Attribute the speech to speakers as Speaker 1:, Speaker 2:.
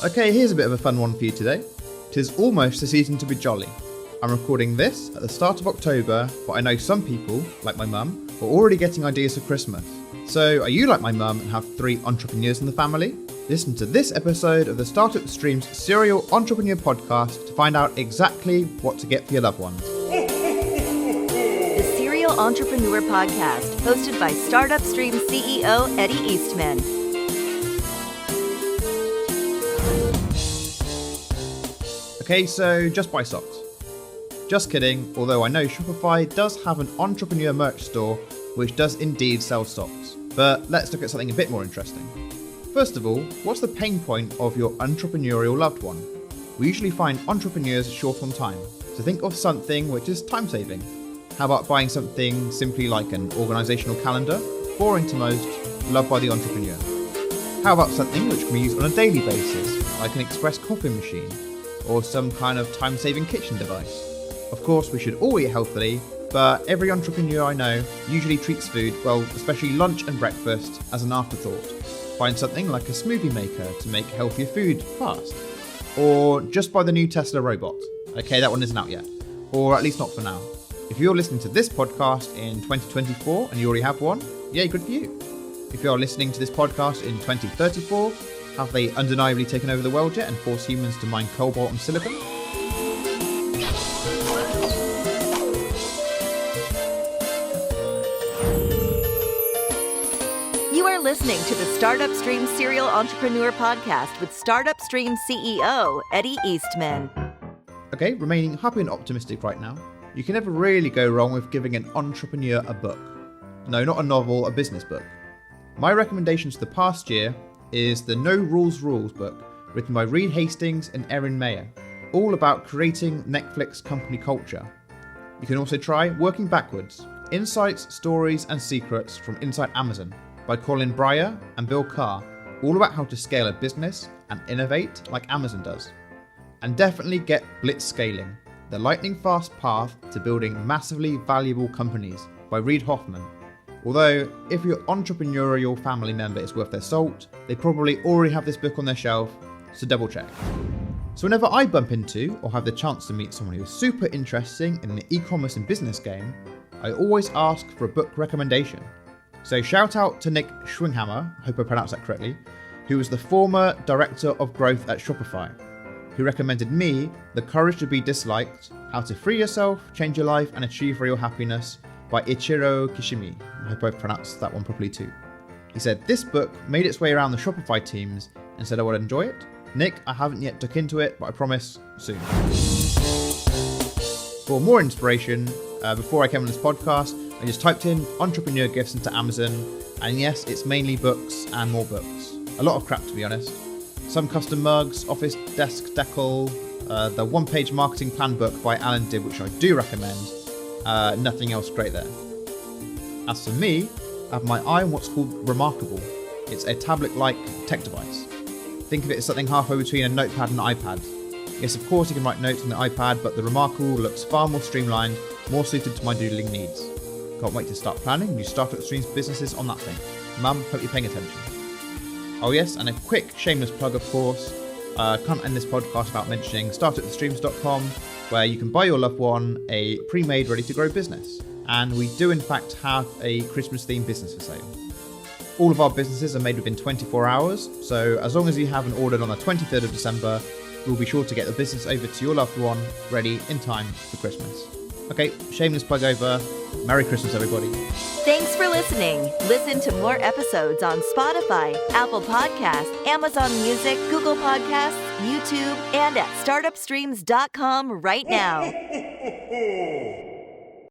Speaker 1: Okay, here's a bit of a fun one for you today. 'Tis almost the season to be jolly. I'm recording this at the start of October, but I know some people, like my mum, are already getting ideas for Christmas. So are you like my mum and have 3 entrepreneurs in the family? Listen to this episode of the Startup Streams Serial Entrepreneur Podcast to find out exactly what to get for your loved ones.
Speaker 2: The Serial Entrepreneur Podcast, hosted by Startup Streams CEO Eddie Eastman.
Speaker 1: Okay, so just buy socks. Just kidding, although I know Shopify does have an entrepreneur merch store which does indeed sell socks. But let's look at something a bit more interesting. First of all, what's the pain point of your entrepreneurial loved one? We usually find entrepreneurs short on time, so think of something which is time-saving. How about buying something simply like an organisational calendar? Boring to most, loved by the entrepreneur. How about something which can be used on a daily basis, like an express coffee machine, or some kind of time-saving kitchen device? Of course, we should all eat healthily, but every entrepreneur I know usually treats food, well, especially lunch and breakfast, as an afterthought. Find something like a smoothie maker to make healthier food fast. Or just buy the new Tesla robot. Okay, that one isn't out yet. Or at least not for now. If you're listening to this podcast in 2024 and you already have one, yay, good for you. If you're listening to this podcast in 2034, have they undeniably taken over the world yet and forced humans to mine cobalt and silicon?
Speaker 2: You are listening to the Startup Streams Serial Entrepreneur Podcast with Startup Streams CEO Eddie Eastman.
Speaker 1: Okay, remaining happy and optimistic right now. You can never really go wrong with giving an entrepreneur a book. No, not a novel, a business book. My recommendation to the past year is the No Rules Rules book, written by Reed Hastings and Erin Mayer, all about creating Netflix company culture. You can also try Working Backwards, Insights, Stories and Secrets from Inside Amazon by Colin Breyer and Bill Carr, all about how to scale a business and innovate like Amazon does. And definitely get Blitz Scaling, the lightning fast path to building massively valuable companies by Reid Hoffman. Although, if your entrepreneurial family member is worth their salt, they probably already have this book on their shelf, so double check. So whenever I bump into or have the chance to meet someone who is super interesting in the e-commerce and business game, I always ask for a book recommendation. So shout out to Nick Schwinghammer, I hope I pronounced that correctly, who was the former Director of Growth at Shopify, who recommended me The Courage to Be Disliked, How to Free Yourself, Change Your Life and Achieve Real Happiness by Ichiro Kishimi. I hope I've pronounced that one properly too. He said this book made its way around the Shopify teams and said I would enjoy it. Nick, I haven't yet dug into it, but I promise soon. For more inspiration, before I came on this podcast, I just typed in entrepreneur gifts into Amazon, and yes, it's mainly books and more books. A lot of crap, to be honest. Some custom mugs, office desk decor, the one-page marketing plan book by Alan Dibb, which I do recommend. Nothing else great there. As for me, I have my eye on what's called Remarkable. It's a tablet-like tech device. Think of it as something halfway between a notepad and an iPad. Yes, of course you can write notes on the iPad, but the Remarkable looks far more streamlined, more suited to my doodling needs. Can't wait to start planning new Startup Streams businesses on that thing. Mum, hope you're paying attention. Oh yes, and a quick shameless plug of course. Can't end this podcast without mentioning startupstreams.com, where you can buy your loved one a pre-made ready-to-grow business. And we do in fact have a Christmas-themed business for sale. All of our businesses are made within 24 hours, so as long as you haven't ordered on the 23rd of December, we'll be sure to get the business over to your loved one ready in time for Christmas. Okay, shameless plug over. Merry Christmas, everybody.
Speaker 2: Thanks for listening. Listen to more episodes on Spotify, Apple Podcasts, Amazon Music, Google Podcasts, YouTube, and at startupstreams.com right now.